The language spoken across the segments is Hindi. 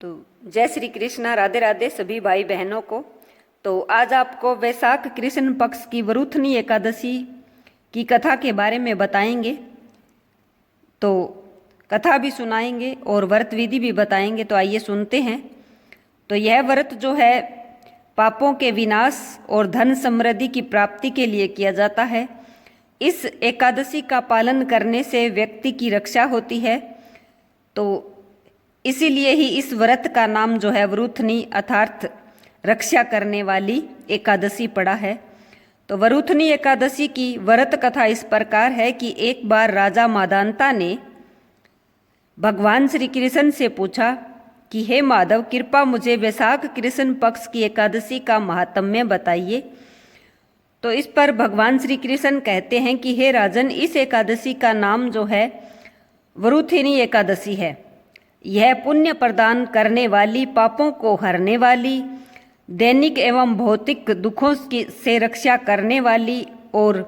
तो जय श्री कृष्णा, राधे राधे सभी भाई बहनों को। तो आज आपको वैशाख कृष्ण पक्ष की वरुथनी एकादशी की कथा के बारे में बताएंगे। तो कथा भी सुनाएंगे और व्रत विधि भी बताएंगे। तो आइए सुनते हैं। तो यह व्रत जो है पापों के विनाश और धन समृद्धि की प्राप्ति के लिए किया जाता है। इस एकादशी का पालन करने से व्यक्ति की रक्षा होती है। तो इसीलिए ही इस व्रत का नाम जो है वरुथनी अर्थात रक्षा करने वाली एकादशी पड़ा है। तो वरुथनी एकादशी की व्रत कथा इस प्रकार है कि एक बार राजा मादांता ने भगवान श्री कृष्ण से पूछा कि हे माधव, कृपा मुझे वैशाख कृष्ण पक्ष की एकादशी का महात्म्य बताइए। तो इस पर भगवान श्री कृष्ण कहते हैं कि हे राजन, इस एकादशी का नाम जो है वरुथनी एकादशी है। यह पुण्य प्रदान करने वाली, पापों को हरने वाली, दैनिक एवं भौतिक दुखों की से रक्षा करने वाली और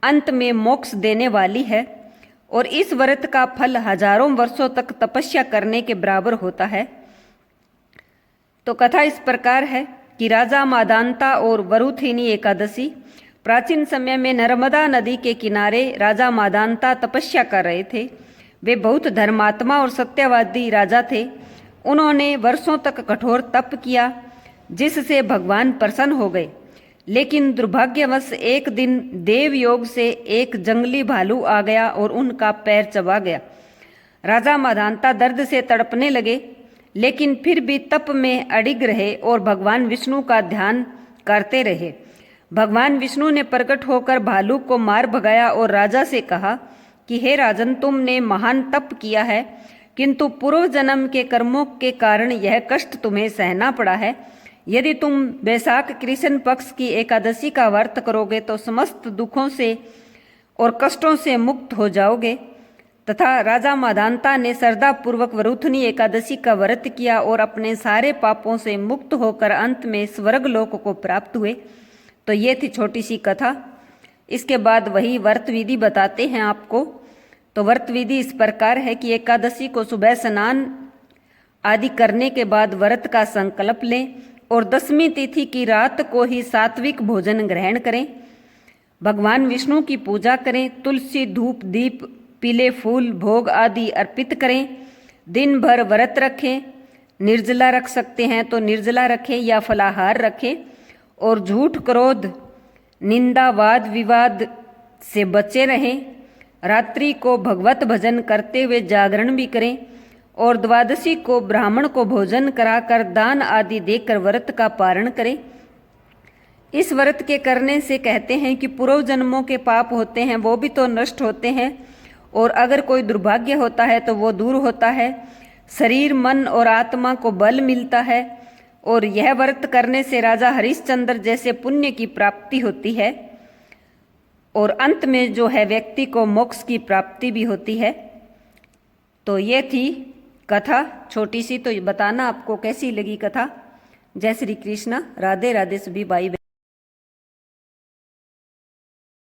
अंत में मोक्ष देने वाली है। और इस व्रत का फल हजारों वर्षों तक तपस्या करने के बराबर होता है। तो कथा इस प्रकार है कि राजा मादांता और वरुथनी एकादशी। प्राचीन समय में नर्मदा नदी के किनारे राजा मादांता तपस्या कर रहे थे। वे बहुत धर्मात्मा और सत्यवादी राजा थे। उन्होंने वर्षों तक कठोर तप किया, जिससे भगवान प्रसन्न हो गए। लेकिन दुर्भाग्यवश एक दिन देव योग से एक जंगली भालू आ गया और उनका पैर चबा गया। राजा मादांता दर्द से तड़पने लगे, लेकिन फिर भी तप में अडिग रहे और भगवान विष्णु का ध्यान करते रहे। भगवान विष्णु ने प्रकट होकर भालू को मार भगाया और राजा से कहा कि हे राजन, तुमने महान तप किया है, किंतु पूर्व जन्म के कर्मों के कारण यह कष्ट तुम्हें सहना पड़ा है। यदि तुम वैशाख कृष्ण पक्ष की एकादशी का व्रत करोगे तो समस्त दुखों से और कष्टों से मुक्त हो जाओगे। तथा राजा मादांता ने श्रद्धापूर्वक वरुथनी एकादशी का व्रत किया और अपने सारे पापों से मुक्त होकर अंत में स्वर्ग लोक को प्राप्त हुए। तो ये थी छोटी सी कथा। इसके बाद वही व्रत विधि बताते हैं आपको। तो व्रत विधि इस प्रकार है कि एकादशी को सुबह स्नान आदि करने के बाद व्रत का संकल्प लें और 10वीं तिथि की रात को ही सात्विक भोजन ग्रहण करें। भगवान विष्णु की पूजा करें, तुलसी, धूप, दीप, पीले फूल, भोग आदि अर्पित करें। दिन भर व्रत रखें। निर्जला रख सकते हैं तो निर्जला रखें या फलाहार रखें। और झूठ, क्रोध, निंदा, वाद विवाद से बचे रहें। रात्रि को भगवत भजन करते हुए जागरण भी करें और द्वादशी को ब्राह्मण को भोजन कराकर दान आदि देकर व्रत का पारण करें। इस व्रत के करने से कहते हैं कि पूर्व जन्मों के पाप होते हैं वो भी तो नष्ट होते हैं, और अगर कोई दुर्भाग्य होता है तो वो दूर होता है। शरीर, मन और आत्मा को बल मिलता है। और यह व्रत करने से राजा हरिश्चंद्र जैसे पुण्य की प्राप्ति होती है। और अंत में जो है व्यक्ति को मोक्ष की प्राप्ति भी होती है। तो ये थी कथा छोटी सी। तो बताना आपको कैसी लगी कथा। जय श्री कृष्णा, राधे राधे सभी भाई।